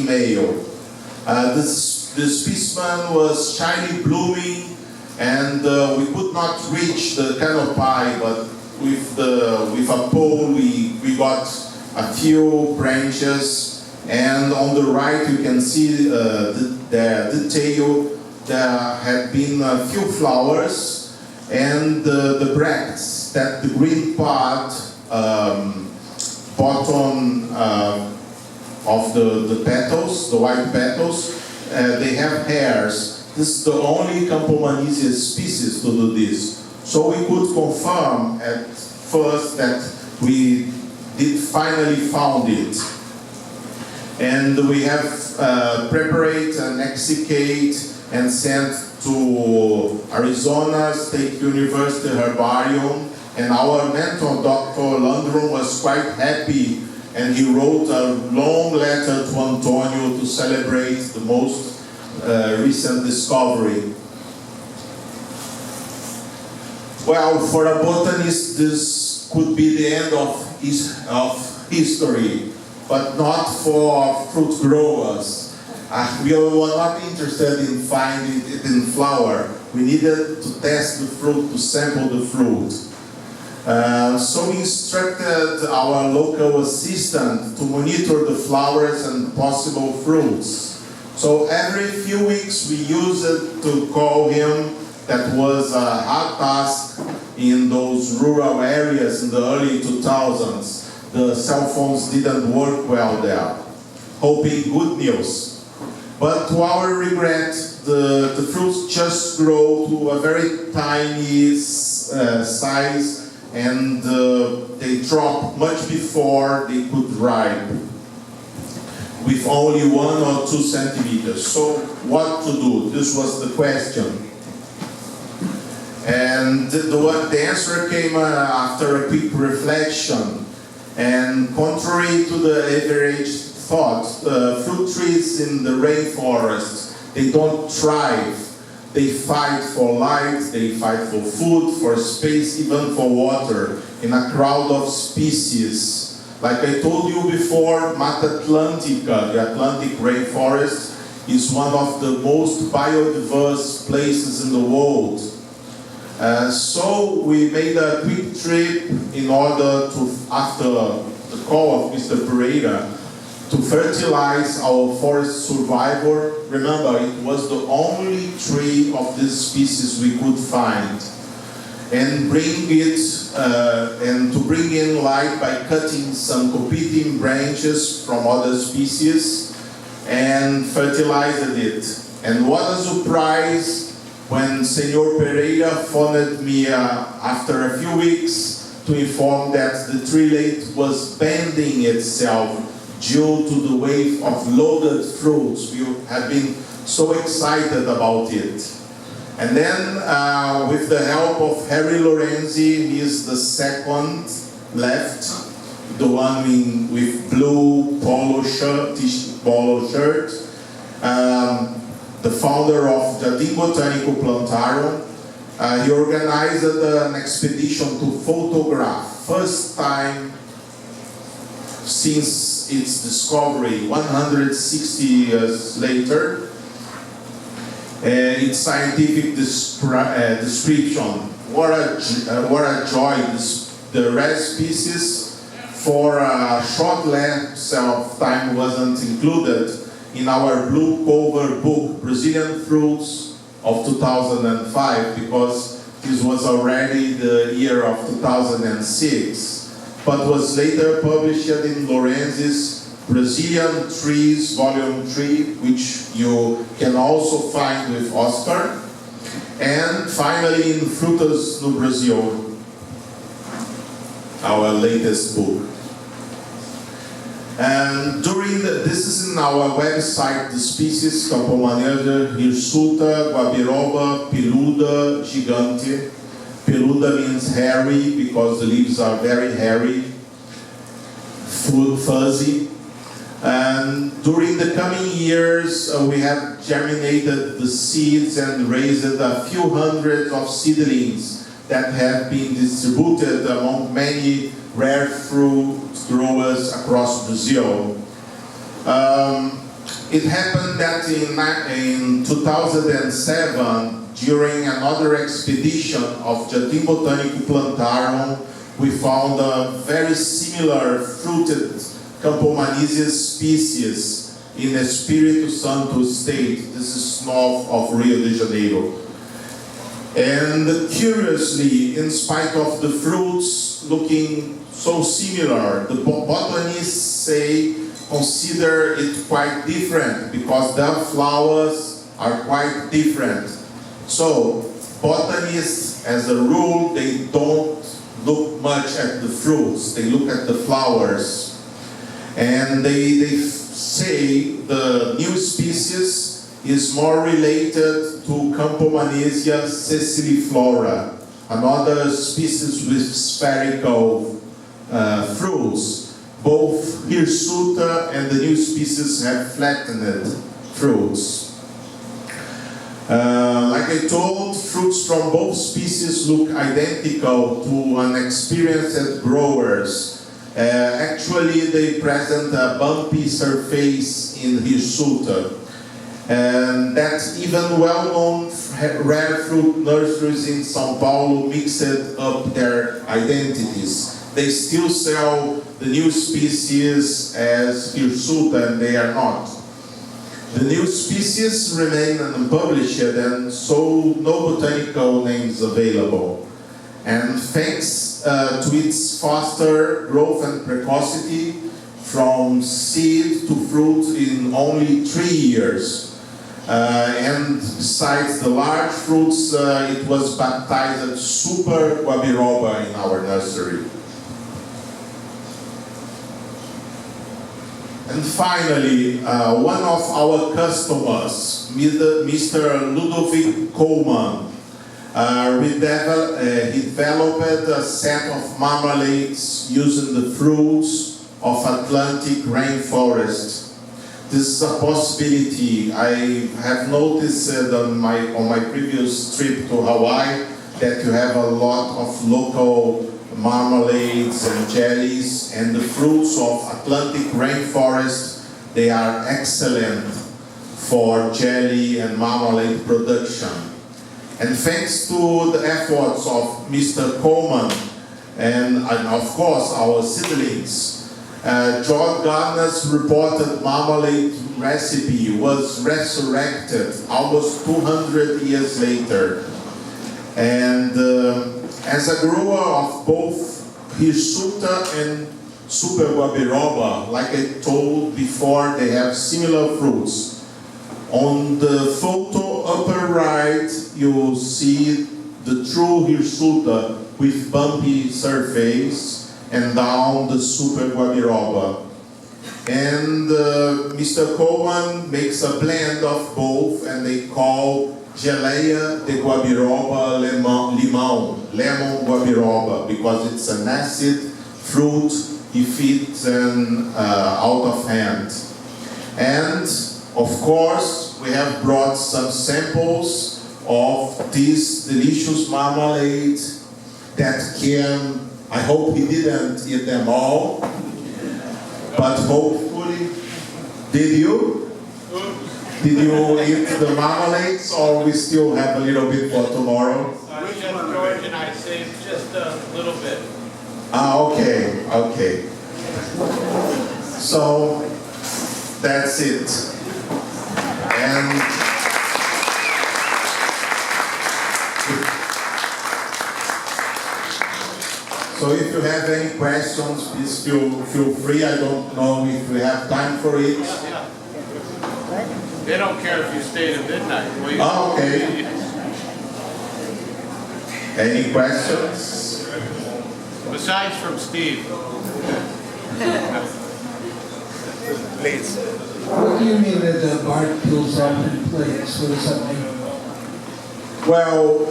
male. The specimen was shiny blooming, and we could not reach the canopy, but with a pole we got a few branches, and on the right you can see the detail. There had been a few flowers, and the bracts, that the green part, bottom of the petals, the white petals, they have hairs. This is the only Campomaniaceae species to do this. So we could confirm at first that we did finally found it. And we have prepared and extricate and sent to Arizona State University Herbarium. And our mentor, Dr. Landrum, was quite happy, and he wrote a long letter to Antonio to celebrate the most recent discovery. Well, for a botanist, this could be the end of history, but not for fruit growers. We were not interested in finding it in flower. We needed to test the fruit, to sample the fruit. So we instructed our local assistant to monitor the flowers and possible fruits. So every few weeks we used it to call him. That was a hard task in those rural areas in the early 2000s. The cell phones didn't work well there. Hoping good news. But to our regret, the fruits just grow to a very tiny size, and they drop much before they could ripe, with only 1 or 2 centimeters. So what to do? This was the question. And the answer came after a quick reflection. And contrary to the average thought, fruit trees in the rainforest, they don't thrive. They fight for light, they fight for food, for space, even for water, in a crowd of species. Like I told you before, Mata Atlântica, the Atlantic rainforest, is one of the most biodiverse places in the world. So we made a quick trip in order to, after the call of Mr. Pereira, to fertilize our forest survivor. Remember, it was the only tree of this species we could find. And to bring in light by cutting some competing branches from other species and fertilized it. And what a surprise when Senor Pereira phoned me after a few weeks to inform that the trelate was bending itself due to the wave of loaded fruits. We have been so excited about it. And then, with the help of Harry Lorenzi, he is the second left, the one with blue polo shirt, the founder of Jardim Botânico Plantarum. He organized an expedition to photograph, first time since its discovery, 160 years later, its scientific description. What a joy! The rare species, for a short lapse of time, wasn't included in our blue cover book, Brazilian Fruits of 2005, because this was already the year of 2006, but was later published in Lorenzi's Brazilian Trees, Volume 3, which you can also find with Oscar, and finally in Frutas no Brasil, our latest book. And this is in our website, the species, Campomaniaceae hirsuta, guabiroba, peluda, gigante. Peluda means hairy because the leaves are very hairy, fuzzy. And during the coming years, we have germinated the seeds and raised a few hundreds of seedlings that have been distributed among many rare fruit growers across Brazil. it happened that in 2007, during another expedition of Jardim Botânico Plantarum, we found a very similar fruited Campomaniaceae species in Espírito Santo state. This is north of Rio de Janeiro. And curiously, in spite of the fruits looking so similar, the botanists consider it quite different because their flowers are quite different. So, botanists, as a rule, they don't look much at the fruits, they look at the flowers. And they say the new species is more related to Campomaniaceae sessiliflora, another species with spherical fruits. Both hirsuta and the new species have flattened fruits. Like I told, fruits from both species look identical to unexperienced growers. Actually, they present a bumpy surface in hirsuta. And that even well-known rare fruit nurseries in São Paulo mixed up their identities. They still sell the new species as hirsuta, and they are not. The new species remain unpublished, and so no botanical names available. And thanks to its faster growth and precocity, from seed to fruit in only 3 years. And besides the large fruits, it was baptized Super Guabiroba in our nursery. And finally, one of our customers, Mr. Ludovic Coleman, he developed a set of marmalades using the fruits of Atlantic rainforest. This is a possibility. I have noticed on my previous trip to Hawaii that you have a lot of local marmalades and jellies, and the fruits of Atlantic rainforest, they are excellent for jelly and marmalade production. And thanks to the efforts of Mr. Coleman and of course our seedlings, George Gardner's reported marmalade recipe was resurrected almost 200 years later. And as a grower of both hirsuta and Super Guabiroba, like I told before, they have similar fruits. On the photo upper right, you see the true hirsuta with bumpy surface, and down the Super Guabiroba. And Mr. Coleman makes a blend of both, and they call Geleia de Guabiroba lemon guabiroba, because it's an acid fruit if it's out of hand. And of course, we have brought some samples of this delicious marmalade that can, I hope he didn't eat them all, but hopefully, did you? Did you eat the marmalades, or we still have a little bit for tomorrow? George and I saved just a little bit. Okay, okay. So, that's it. And so if you have any questions, please feel free. I don't know if we have time for it. They don't care if you stay to midnight. Oh, okay. Any questions? Besides from Steve. Please. What do you mean that the bark peels off in plates? What does that mean? Well,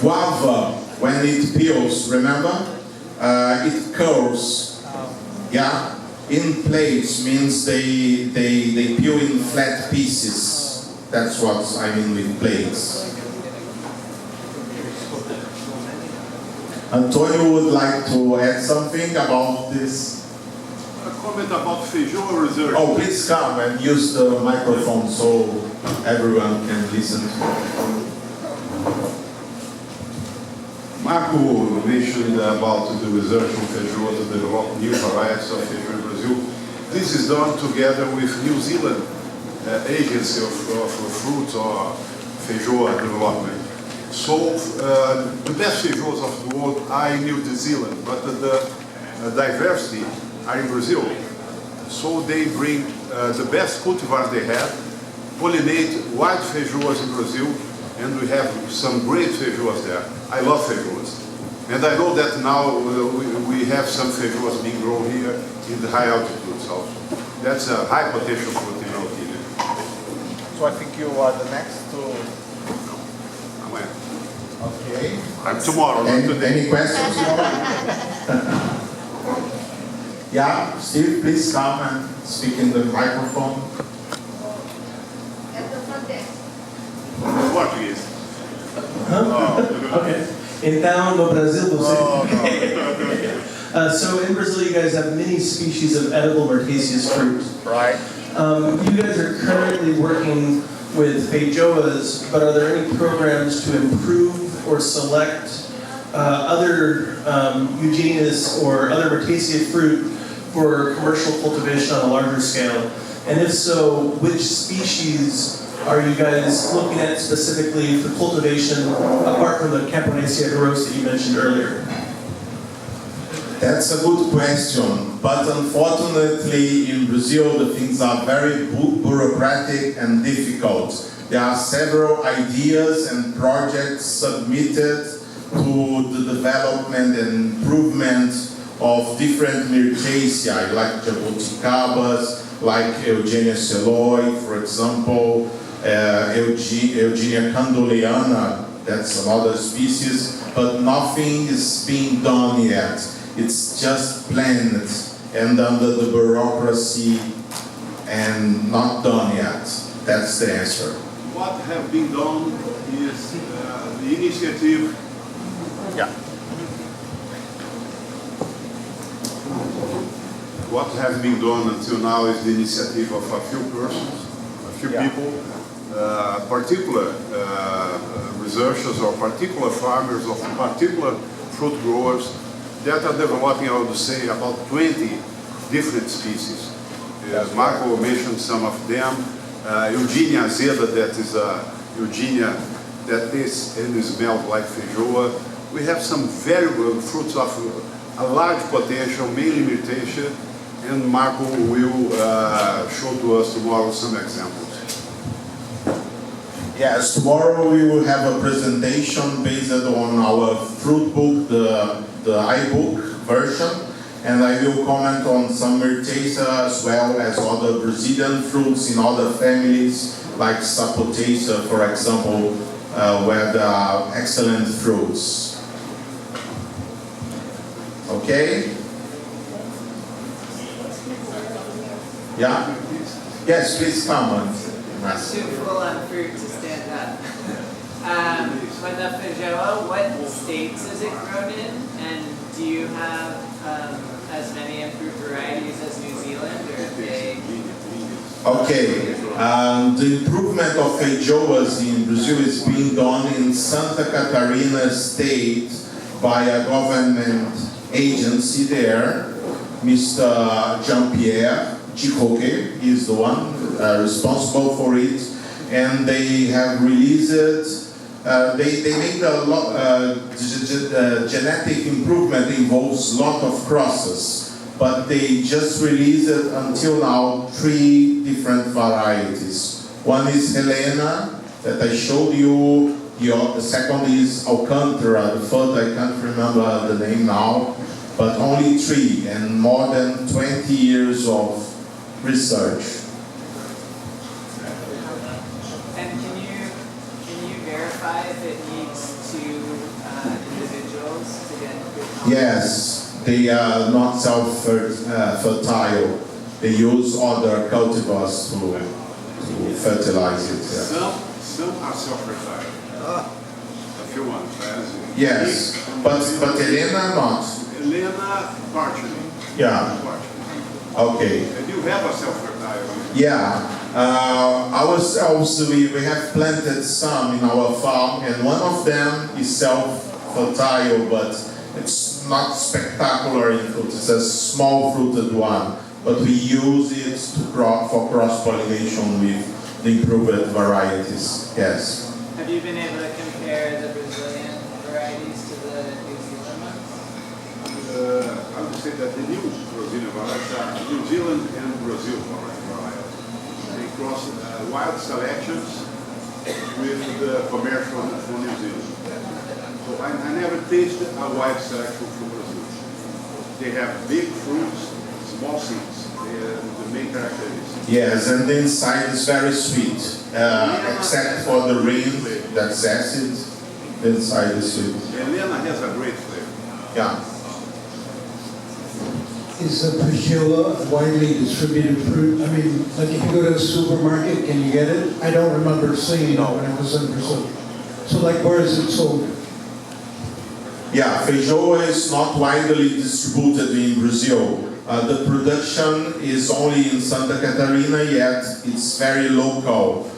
guava, when it peels, remember? It curls. Yeah? In plates means they peel in flat pieces. That's what I mean with plates. Antonio would like to add something about this. a comment about feijoa research. Oh, please come and use the microphone so everyone can listen to you. Marco mentioned about the research on feijoa to develop new varieties of feijoa in Brazil. This is done together with New Zealand agency of fruits or feijoa development. So the best feijoas of the world are in New Zealand, but the diversity are in Brazil. So they bring the best cultivars they have, pollinate white feijoas in Brazil, and we have some great feijoas there. I love feijoas. And I know that now we have some feijoas being grown here in the high altitudes also. That's a high potential fruit in our opinion. So I think you are the next to... Okay. I'm tomorrow, not today. Any questions? Yeah, Steve, please come and speak in the microphone. At the front desk. Portuguese. Okay. Então, no Brasil, você... So in Brazil, you guys have many species of edible Myrtaceae fruit. Right. You guys are currently working with feijoas, but are there any programs to improve or select other Eugenius or other Myrtaceae fruit for commercial cultivation on a larger scale? And if so, which species are you guys looking at specifically for cultivation apart from the Campanaceae gross that you mentioned earlier? That's a good question, but unfortunately in Brazil the things are very bureaucratic and difficult. There are several ideas and projects submitted to the development and improvement of different Myrtaceae, like jaboticabas, like Eugenia celoi, for example, Eugenia candoleana, that's another species, but nothing is being done yet. It's just planned and under the bureaucracy and not done yet. That's the answer. What have been done is the initiative. Yeah. What has been done until now is the initiative of a few persons, a few people, particular researchers or particular farmers of particular fruit growers that are developing, I would say, about 20 different species. Marco mentioned some of them. Eugenia azeda, that is Eugenia that tastes and smells like feijoa. We have some very good fruits of a large potential, mainly Myrtaceae, and Marco will show to us tomorrow some examples. Yes, tomorrow we will have a presentation based on our fruit book, the iBook version, and I will comment on some Myrtaceae as well as other Brazilian fruits in other families, like Sapotaceae, for example, where there are excellent fruits. Okay? Yeah? Yes, please come. Too full on fruit to stand up. With the feijoa, what states is it grown in? And do you have as many improved varieties as New Zealand, or are they? Okay, the improvement of feijoas in Brazil is being done in Santa Catarina state by a government agency there. Mr. Jean-Pierre Htfg is the one responsible for it, and they have released they made a lot, genetic improvement involves a lot of crosses, but they just released until now 3 different varieties. One is Helena, that I showed you, the second is Alcantara, the third I can't remember the name now, but only 3 and more than 20 years of research. And can you verify if it needs 2 individuals to get good health? Yes, they are not self-fertile. They use other cultivars to fertilize it. Yeah. Some are self-fertile. A few ones. Yes, but Helena not. Helena partially. Yeah. Partially. Okay. And you have a self-fertile. Yeah. Ourselves, we have planted some in our farm, and one of them is self-fertile, but it's not spectacular in fruit. It's a small fruited one, but we use it for cross-pollination with the improved varieties. Yes. Have you been able to compare the Brazilian varieties to the New Zealand ones? I would say that the new Brazilian varieties are New Zealand and Brazil varieties. They cross wild selections with the commercial from New Zealand. So I never tasted a wild selection from Brazil. They have big fruits, small seeds. They are the main characteristics. Yes, and the inside is very sweet, except for the rain that's acid. The inside is sweet. And Lena has a great flavor. Yeah. Is the Peugeot widely distributed fruit? I mean, like if you go to a supermarket, can you get it? I don't remember seeing it when I was in Brazil. So like, where is it sold? Yeah, feijoa is not widely distributed in Brazil. The production is only in Santa Catarina, yet it's very local.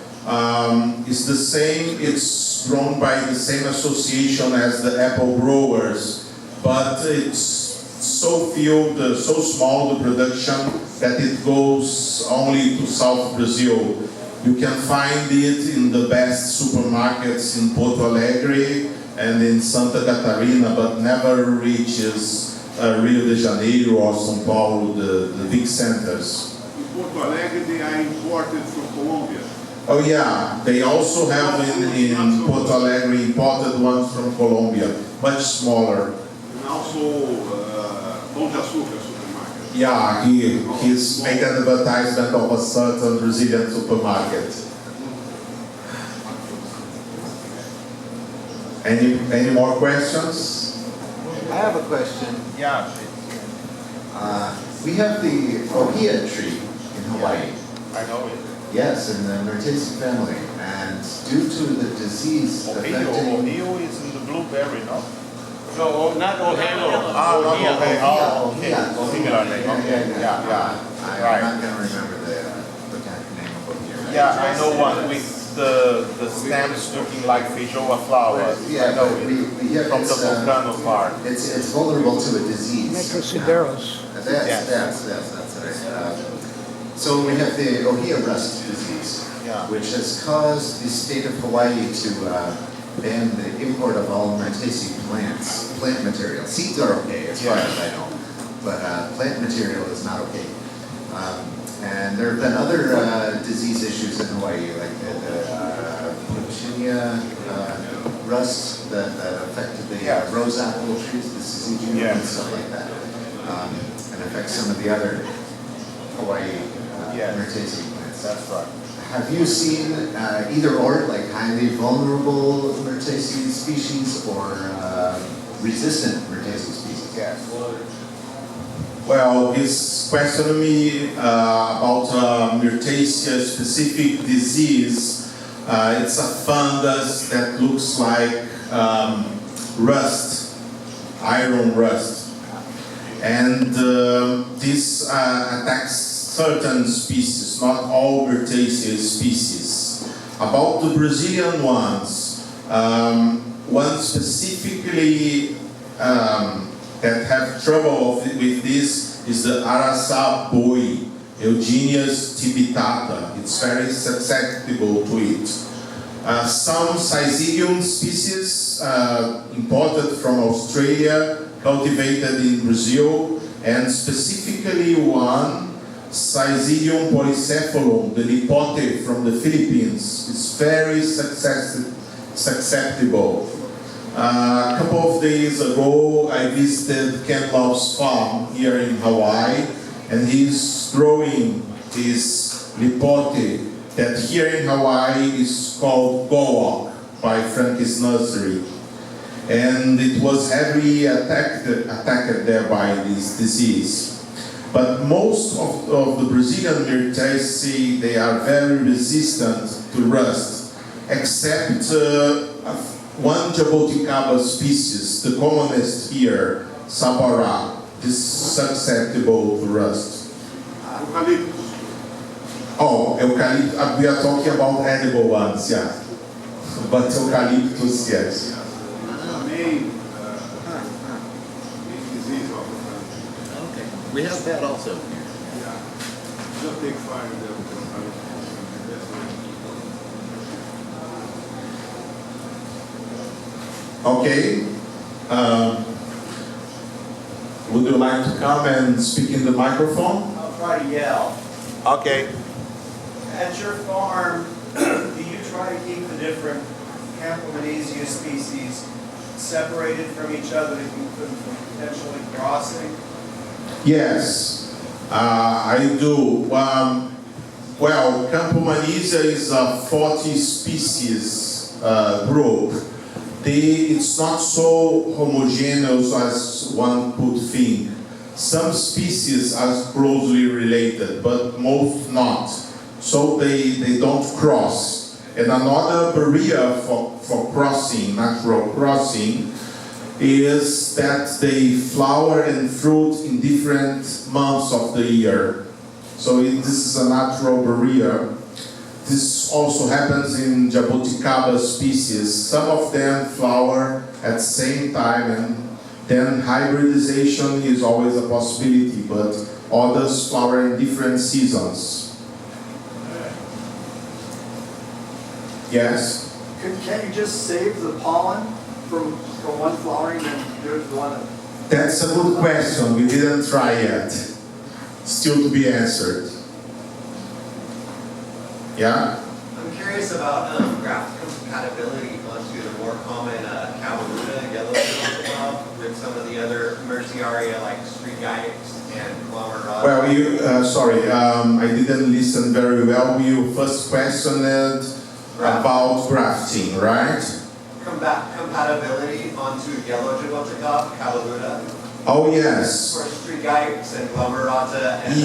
It's the same, it's grown by the same association as the apple growers, but it's so few, so small the production that it goes only to South Brazil. You can find it in the best supermarkets in Porto Alegre and in Santa Catarina, but never reaches Rio de Janeiro or São Paulo, the big centers. In Porto Alegre, they are imported from Colombia. Oh yeah, they also have in Porto Alegre imported ones from Colombia, much smaller. And also Pão de Açúcar supermarket. Yeah, he's made an advertisement of a certain Brazilian supermarket. Any more questions? I have a question. Yeah. We have the ohia tree in Hawaii. I know it. Yes, in the Myrtaceae family. And due to the disease affecting... Ohio is in the blueberry, no? No, not Ohio. Ah, not Ohio. Okay. Similar name. Okay. Yeah. I'm not going to remember the botanical name of ohia. Yeah, I know one with the stems looking like feijoa flowers. Yeah, I know but it. we have From the volcano part. It's vulnerable to a disease. Microcideros. That's right. So we have the ohia rust disease, which has caused the state of Hawaii to ban the import of all Myrtaceae plant material. Seeds are okay, as far as I know, but plant material is not okay. And there have been other disease issues in Hawaii, like the Puccinia rust that affected the rose apple trees, the syzygium and stuff like that, and affects some of the other Hawaii Myrtaceae plants. That's right. Have you seen either or, like highly vulnerable Myrtaceae species or resistant Myrtaceae species? Yes. Well, he's questioning me about Myrtaceae specific disease. It's a fungus that looks like rust, iron rust. And this attacks certain species, not all Myrtaceae species. About the Brazilian ones, one specifically that have trouble with this is the Araçá boi, Eugenius tibitata. It's very susceptible to it. Some Syzygium species imported from Australia, cultivated in Brazil, and specifically one, Syzygium polycephalum, the lipote from the Philippines, is very susceptible. A couple of days ago, I visited Ken Love's farm here in Hawaii, and he's growing this lipote that here in Hawaii is called goak by Frankie's nursery. And it was heavily attacked there by this disease. But most of the Brazilian Myrtaceae, they are very resistant to rust, except one jaboticaba species, the commonest here, Sabara, is susceptible to rust. Eucaliptus. Oh, eucalyptus, we are talking about edible ones, yeah. But eucalyptus, yes. Main disease of the plant. Okay. We have that also. Just take fire there. Okay. Would you like to come and speak in the microphone? I'll try to yell. Okay. At your farm, do you try to keep the different Myrtaceae species separated from each other to keep them from potentially crossing? Yes, I do. Well, Myrtaceae is a 40 species group. It's not so homogeneous as one could think. Some species are closely related, but most not. So they don't cross. And another barrier for crossing, natural crossing, is that they flower and fruit in different months of the year. So this is a natural barrier. This also happens in jaboticaba species. Some of them flower at the same time, and then hybridization is always a possibility, but others flower in different seasons. Yes? Can you just save the pollen from one flowering and do it to one that... That's a good question. We didn't try yet. Still to be answered. Yeah? I'm curious about graft compatibility onto the more common Cavaluta yellow jaboticaba with some of the other Myrtaceae like Strigites and Glomerata. Well, sorry, I didn't listen very well. You first questioned about grafting, right? Compatibility onto yellow jaboticaba, Cavaluta, Oh, yes. for Strigites and Glomerata and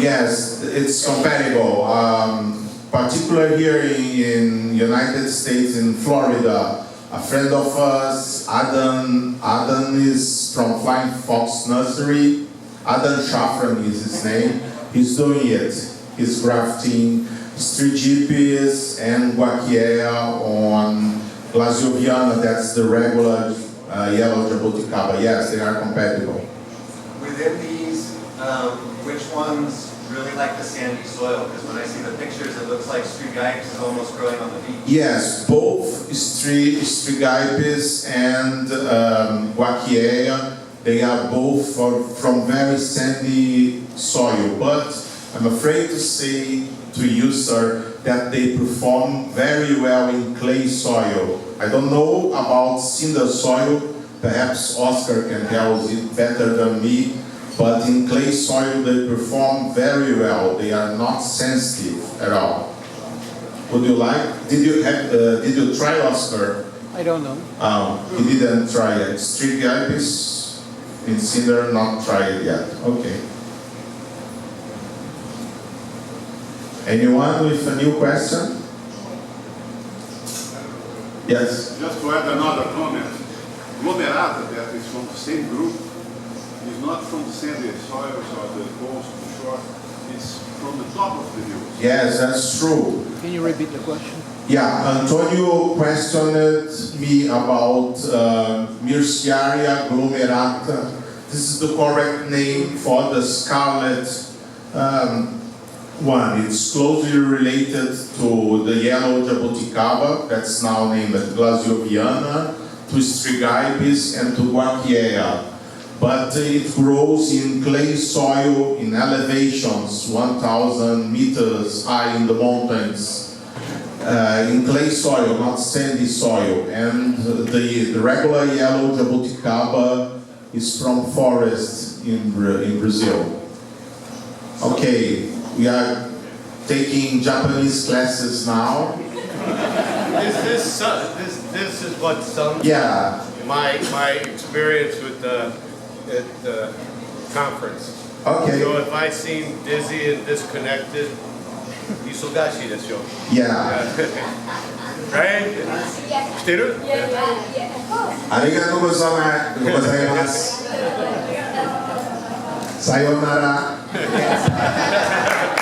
Yes, it's compatible. Particularly here in United States, in Florida, a friend of us, Adam is from Flying Fox Nursery. Adam Shafran is his name. He's doing it. He's grafting Strigites and Guaquiea on Glazioviana. That's the regular yellow jaboticaba. Yes, they are compatible. Within these, which ones really like the sandy soil? Because when I see the pictures, it looks like Strigites is almost growing on the beach. Yes, both Strigites and Guaquiea, they are both from very sandy soil. But I'm afraid to say to you, sir, that they perform very well in clay soil. I don't know about cinder soil. Perhaps Oscar can tell it better than me. But in clay soil, they perform very well. They are not sensitive at all. Would you like? Did you try, Oscar? I don't know. He didn't try it. Strigites in cinder, not tried yet. Okay. Anyone with a new question? Yes. Just to add another comment, Glomerata, that is from the same group, is not from the sandy soils or the coast, the shore. It's from the top of the hills. Yes, that's true. Can you repeat the question? Yeah, Antonio questioned me about Myrtaceae glomerata. This is the correct name for the scarlet one. It's closely related to the yellow jaboticaba, that's now named Glazioviana, to Strigites and to Guaquiea. But it grows in clay soil in elevations, 1,000 meters high in the mountains. In clay soil, not sandy soil. And the regular yellow jaboticaba is from forests in Brazil. Okay, we are taking Japanese classes now. This is what sums Yeah. my experience with the conference. Okay. So if I seem dizzy and disconnected, isogashi desu yo. Yeah. Right? Shiteru? Arigatou gozaimasu. Sayonara. Yes.